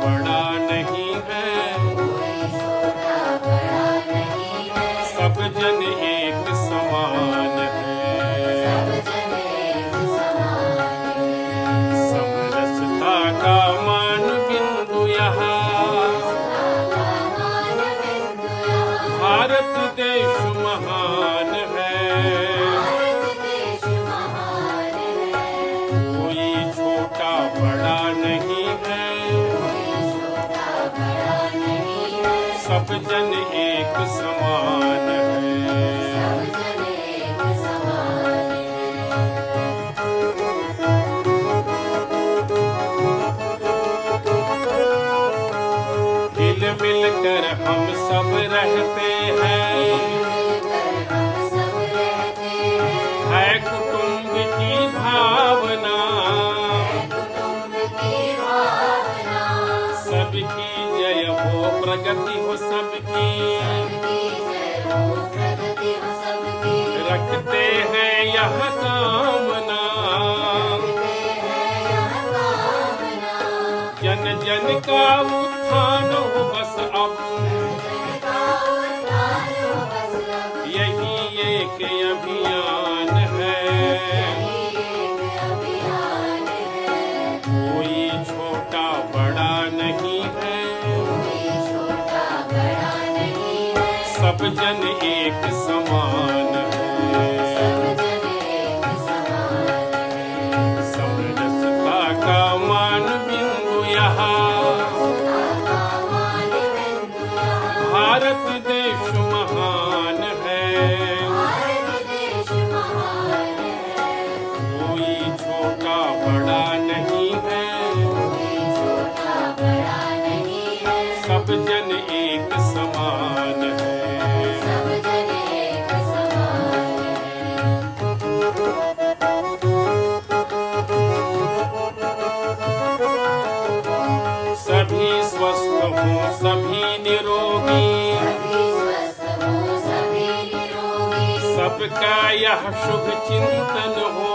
बड़ा नहीं है, सब जन एक समान है। समरसता का मान बिंदु यहाँ, भारत देश महान है। कोई छोटा बड़ा नहीं है, सब जन एक समान है। हिल मिल कर हम सब रहते हैं, है कुटुंब की भावना, सबकी जय हो प्रगति हो सबकी, रखते हैं यह कामना। जन जन का उत्थान हो बस अब, यही एक अभियान है। कोई छोटा बड़ा नहीं है, सब जन एक समान है। समरसता का मान बिंदु यहाँ, भारत देश महान है। कोई छोटा बड़ा नहीं है, सब जन एक समान है। सभी स्वस्थ हों सभी निरोगी, सबका यह शुभ चिंतन हो।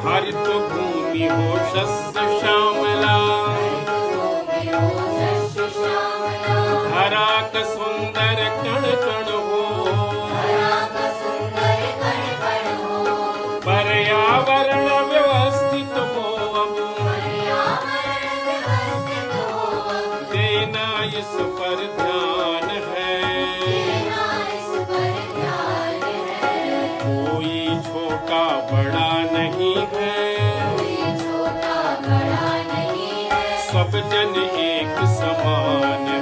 हरित भूमि हो शस्य श्यामला, धरा का सुंदर कण कण हो। पर्यावरण व्यवस्थित हो अब, देना इस पर ध्यान है। कोई छोटा बड़ा नहीं है, सब जन एक समान है।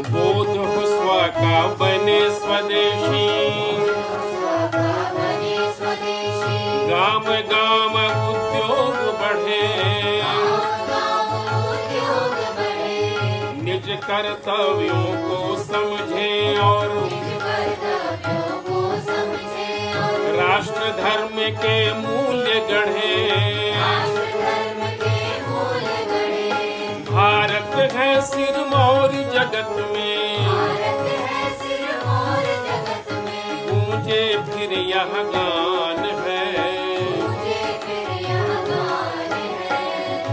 बोध हो स्व का बने स्वदेशी, गाम गाम उद्योग बढ़े। निज कर्तव्यों को समझे और राष्ट्र धर्म के मूल्य गढ़े। भारत है सिरमौर जगत में, गूंजे फिर यह गान है।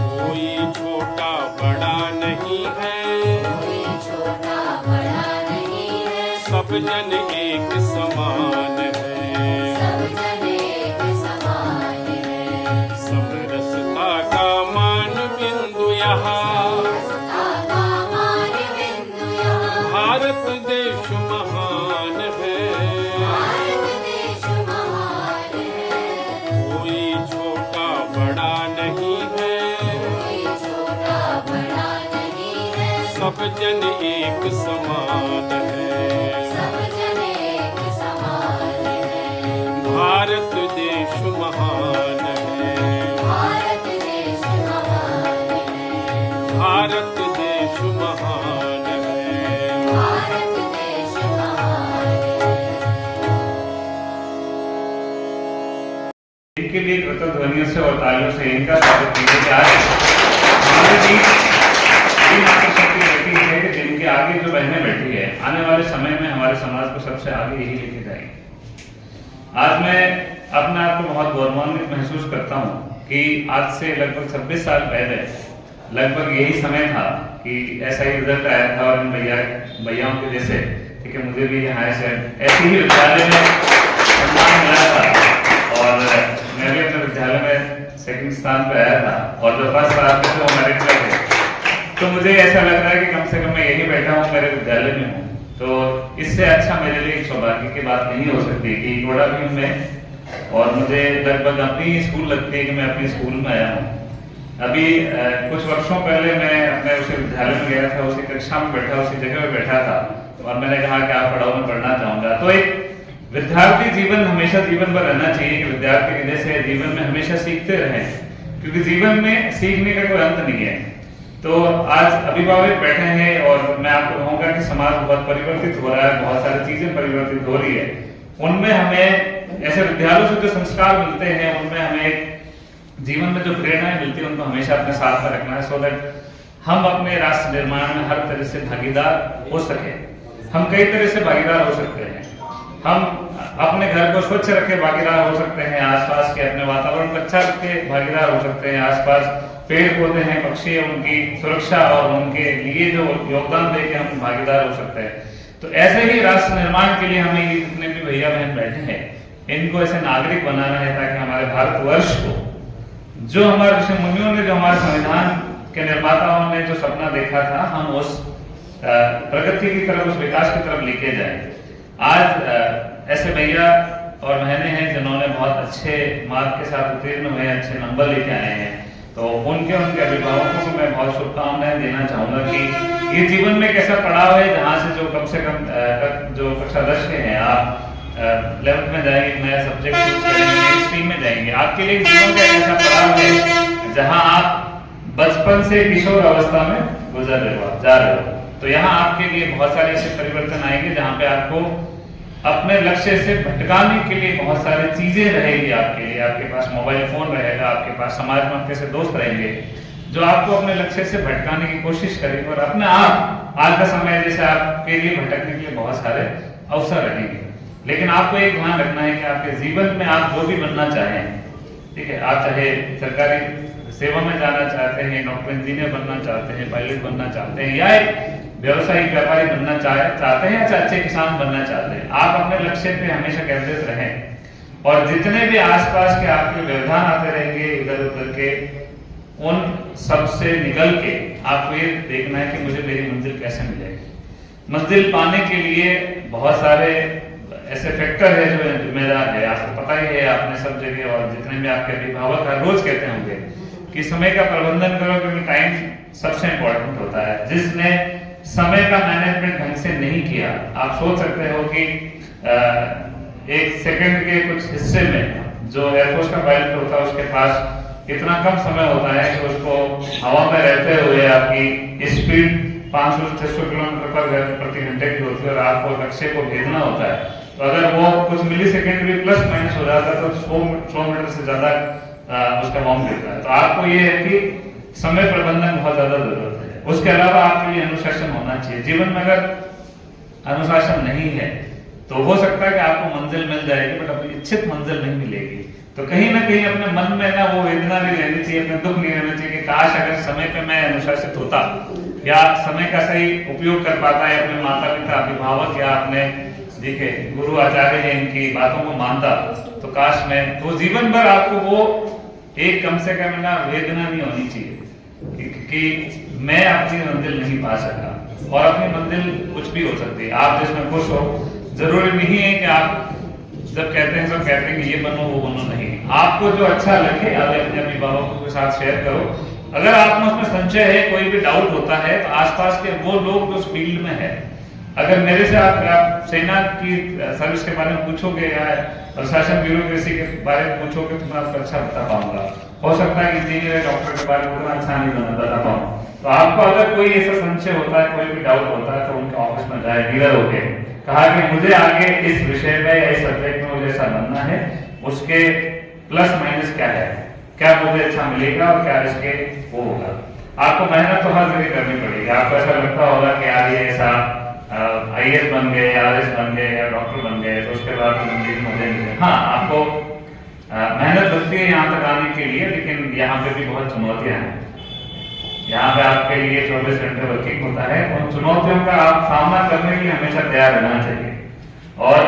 कोई छोटा बड़ा नहीं है, सब जन एक समान है। समरसता का मान बिंदु यहाँ, भारत देश महान है। कोई छोटा बड़ा नहीं है, सब जन एक समान है। भारत देश महान है। भारत देश महान है। इनके लिए कृतज्ञता से और तालियों से इनका स्वागत कीजिए। आज हमारे बीच इन मातृशक्ति बेटी है जिनके आगे हमारे समाज को सबसे आगे यही लेके जाएंगे। आज मैं अपने आप को बहुत गौरवान्वित महसूस करता हूँ कि आज से लगभग 26 साल पहले लगभग यही समय था कि ऐसा ही रिजल्ट आया था और इन भैयाओं के जैसे, ठीक है, मुझे भी यहाँ से ऐसे ही विद्यालय में सम्मान मिला था और मैं भी अपने विद्यालय में सेकंड स्थान पे आया था और जो फर्स्ट स्थान पे वो मेरिट पे थे। तो मुझे ऐसा लग रहा है कि कम से कम मैं यही बैठा हूँ, मेरे विद्यालय में हूँ, तो इससे अच्छा मेरे लिए एक सौभाग्य की बात नहीं हो सकती कि थोड़ा भी मैं, और मुझे लगभग अपनी स्कूल लगती है कि मैं अपने स्कूल में आया हूँ। अभी कुछ वर्षों पहले मैं अपने उसी विद्यालय में गया था, उसी कक्षा में बैठा, उसी जगह में बैठा था और मैंने कहा कि आप पढ़ाओ, मैं पढ़ना चाहूंगा। तो एक विद्यार्थी जीवन हमेशा जीवन पर रहना चाहिए कि विद्यार्थी के जैसे जीवन में हमेशा सीखते रहें, क्योंकि जीवन में सीखने का कोई अंत नहीं है। तो आज अभिभावक बैठे हैं और मैं आपको कहूंगा कि समाज बहुत परिवर्तित हो रहा है, बहुत सारी चीजें परिवर्तित हो रही है। उनमें हमें ऐसे विद्यालयों से जो संस्कार मिलते हैं, उनमें हमें जीवन में जो प्रेरणाएं मिलती है, उनको हमेशा अपने साथ में रखना है, सो दैट हम अपने राष्ट्र निर्माण में हर तरह से भागीदार हो सके। हम कई तरह से भागीदार हो सकते हैं। हम अपने घर को स्वच्छ रखे भागीदार हो सकते हैं, आसपास के अपने वातावरण को अच्छा रख के भागीदार हो सकते हैं, आसपास पेड़ पौधे हैं, पक्षी हैं, उनकी सुरक्षा और उनके लिए जो योगदान दे के हम भागीदार हो सकते हैं। तो ऐसे ही राष्ट्र निर्माण के लिए हमें ये जितने भी भैया बहन बैठे हैं, इनको ऐसे नागरिक बनाना है ताकि हमारे भारतवर्ष को, जो हमारे ऋषि मुनियों ने, जो हमारे संविधान के निर्माताओं ने जो सपना देखा था, हम उस प्रगति की तरफ, उस विकास की तरफ लेके जाएं। आज ऐसे भैया और बहनें हैं जिन्होंने बहुत अच्छे मार्क के साथ उत्तीर्ण हुए, अच्छे नंबर लेके आए हैं, तो उनके अभिभावकों को मैं बहुत शुभकामनाएं देना चाहूंगा कि ये जीवन में एक ऐसा पड़ाव है जहाँ से जो कम से कम जो कक्षा 10 के हैं, आप 11th में जाएंगे, नया सब्जेक्ट चूज करेंगे, नई स्ट्रीम में जाएंगे, आपके लिए जीवन का एक ऐसा पड़ाव है जहाँ आप बचपन से किशोर अवस्था में गुजर रहे हो, जा रहे हो। तो यहाँ आपके लिए बहुत सारे ऐसे परिवर्तन आएंगे जहाँ पे आपको अपने लक्ष्य से भटकाने के लिए बहुत सारी चीजें रहेगी आपके लिए। आपके पास मोबाइल फोन रहेगा, आपके पास समाज में आपके से दोस्त रहेंगे जो आपको अपने लक्ष्य से भटकाने की कोशिश करेंगे, और अपने आप आज का समय जैसे आपके लिए भटकने के लिए बहुत सारे अवसर रहेंगे। लेकिन आपको एक ध्यान रखना है कि आपके जीवन में आप जो भी बनना चाहें, ठीक है, आप चाहे सरकारी सेवा में जाना चाहते हैं, डॉक्टर इंजीनियर बनना चाहते हैं, पायलट बनना चाहते हैं, या एक व्यवसायिक व्यापारी बनना चाहते हैं, या अच्छे किसान बनना चाहते हैं, आप अपने लक्ष्य पे हमेशा केंद्रित रहें। और जितने भी आसपास के आपके व्यवधान आते रहेंगे इधर उधर के, उन सब से निकल के आपको ये देखना है कि मुझे मेरी मंजिल कैसे मिलेगी। मंजिल पाने के लिए बहुत सारे ऐसे फैक्टर है जो जिम्मेदार है, आपको पता ही है, आपने सब जगह और जितने भी आपके अभिभावक हर रोज कहते होंगे कि समय का प्रबंधन करो, क्योंकि टाइम सबसे इंपॉर्टेंट होता है। जिसने समय का मैनेजमेंट ढंग से नहीं किया, आप सोच सकते हो कि एक सेकंड के कुछ हिस्से में जो एयरफोर्स का पायलट होता है उसके पास इतना कम समय होता है कि उसको हवा में रहते हुए आपकी स्पीड 500-600 किलोमीटर प्रति घंटे की होती है और आपको लक्ष्य को भेजना होता है। तो अगर वो कुछ मिली सेकेंड भी प्लस माइनस हो जाता है तो 100 मीटर से ज्यादा उसका बॉम्ब गिरता है। तो आपको ये है कि समय प्रबंधन बहुत ज्यादा जरूरत है। उसके अलावा आपके लिए अनुशासन होना चाहिए। जीवन में अगर अनुशासन नहीं है तो हो सकता है कि आपको मंजिल मिल जाएगी, बट अपनी इच्छित मंजिल नहीं मिलेगी। तो कहीं ना कहीं अपने मन में ना वो वेदना नहीं रहनी चाहिए, अपने दुख नहीं रहना चाहिए कि काश अगर समय पे मैं अनुशासित होता, या समय का सही उपयोग कर पाता है, अपने माता पिता अभिभावक या अपने देखे गुरु आचार्य हैं इनकी बातों को मानता, तो काश मैं, तो जीवन भर आपको वो एक कम से कम ना वेदना नहीं होनी चाहिए कि मैं अपनी मंजिल नहीं पा सका। और अपनी मंजिल कुछ भी हो सकती है, आप जिसमें खुश हो, जरूरी नहीं है कि आप जब कहते हैं सब कहते हैं कि ये बनो वो बनो, नहीं, आपको जो अच्छा लगे आप अपने अभिभावकों के साथ शेयर करो। अगर आप में उसमें संशय है, कोई भी डाउट होता है, तो आसपास के वो लोग जो उस फील्ड में है, अगर मेरे से आप सेना की सर्विस के बारे में पूछोगे या प्रशासन ब्यूरोक्रेसी के बारे में पूछोगे तो मैं आपको अच्छा बता पाऊंगा। हो सकता है कि इंजीनियर डॉक्टर के बारे में उतना अच्छा नहीं बता पाऊँ। तो आपको अगर कोई ऐसा संशय होता है, कोई भी डाउट होता है, तो उनके ऑफिस में जाए, डीलर होके कहा कि मुझे आगे इस विषय में या इस सब्जेक्ट में मुझे ऐसा बनना है, उसके प्लस माइनस क्या है, क्या मुझे अच्छा मिलेगा और क्या इसके वो होगा। आपको मेहनत तो हर जगह करनी पड़ेगी। आपको ऐसा लगता होगा कि यार ये ऐसा IAS बन गए, RS बन गए या डॉक्टर बन गए, तो उसके बाद मजे मिले। हाँ, आपको मेहनत लगती है यहाँ तक आने के लिए, लेकिन यहाँ पे भी बहुत चुनौतियाँ हैं। यहाँ पे आपके लिए 24 घंटे वर्किंग होता है। उन चुनौतियों का आप सामना करने के लिए हमेशा तैयार रहना चाहिए। और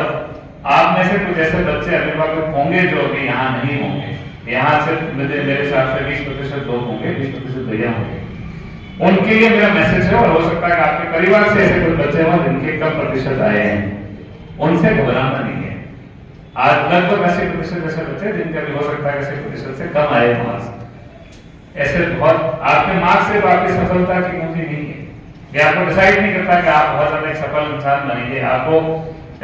आप में से कुछ ऐसे बच्चे अभिभावक होंगे जो अभी यहाँ नहीं होंगे। यहाँ से मेरे हिसाब से 20% लोग होंगे, 20% भैया होंगे। उनके लिए मेरा मैसेज है, और हो सकता है कि आपके परिवार से ऐसे कुछ बच्चे हों जिनके कम प्रतिशत आए हैं, उनसे घबराना नहीं है। आज लगभग 80% ऐसे बच्चे जिनका भी हो सकता है 80% से कम आए मार्क्स। ऐसे बहुत आपके मार्क्स से आपकी सफलता की कुंजी नहीं है। ये आपको डिसाइड नहीं करता कि आप बहुत ज्यादा एक सफल इंसान बनेंगे। आपको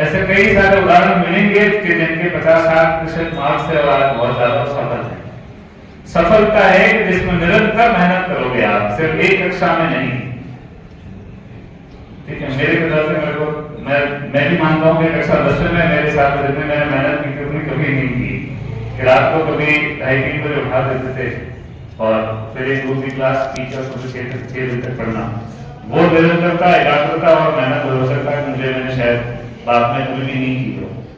ऐसे कई सारे उदाहरण मिलेंगे कि जिनके 50-60% मार्क्स से आज बहुत ज्यादा सफल है। सफलता है कि जिसमें निरंतर मेहनत करोगे आप, सिर्फ एक कक्षा में नहीं। ठीक है, मेरे ख्याल से मेरे को मैं भी मानता हूँ कि कक्षा 10 में मेरे साथ जितने मैंने मेहनत की थी उतनी कभी नहीं की। कि रात को कभी 2:30-3 बजे उठा देते थे और फिर एक दूसरी क्लास टीचर सुबह 6 बजे तक पढ़ना। वो निरंतरता, एकाग्रता और मेहनत हो सकता है मुझे मैंने शायद बाद में कभी भी नहीं की।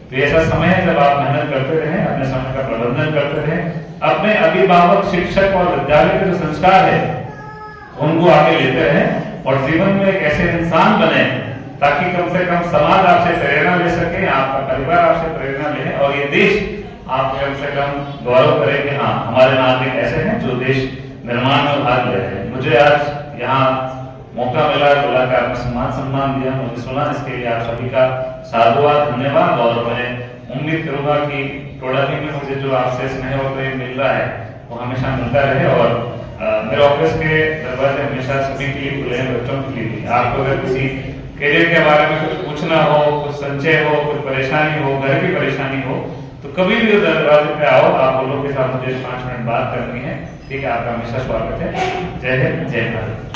तो ऐसा समय है जब आप मेहनत करते रहें, अपने समय का प्रबंधन करते रहें, अपने अभिभावक, शिक्षक और विद्यालय के जो संस्कार है उनको आगे लेते रहें, और जीवन में एक ऐसे इंसान बने ताकि कम से कम समाज आपसे प्रेरणा ले सके, आपका परिवार आपसे प्रेरणा ले, और ये देश आप कम से कम गौरव करें कि हाँ, हमारे नागरिक ऐसे हैं जो देश निर्माण में भाग ले रहे हैं। मुझे आज यहाँ मौका मिला, कलाकार ने सम्मान दिया, मुझे सुना, इसके लिए आप सभी का साधुवाद, धन्यवाद। और मैं उम्मीद करूंगा कि टोडाली में मुझे जो आपसे स्नेह और प्रेम मिल रहा है वो हमेशा मिलता रहे, और मेरे ऑफिस के दरवाजे हमेशा सभी के लिए खुले हैं, बच्चों के लिए भी। आपको अगर किसी करियर के बारे में कुछ पूछना हो, कुछ संचय हो, कुछ परेशानी हो, घर की परेशानी हो, तो कभी भी दरवाजे पे आओ, आप लोगों के साथ मुझे 5 मिनट बात करनी है। ठीक है, आपका हमेशा स्वागत है। जय हिंद, जय भारत।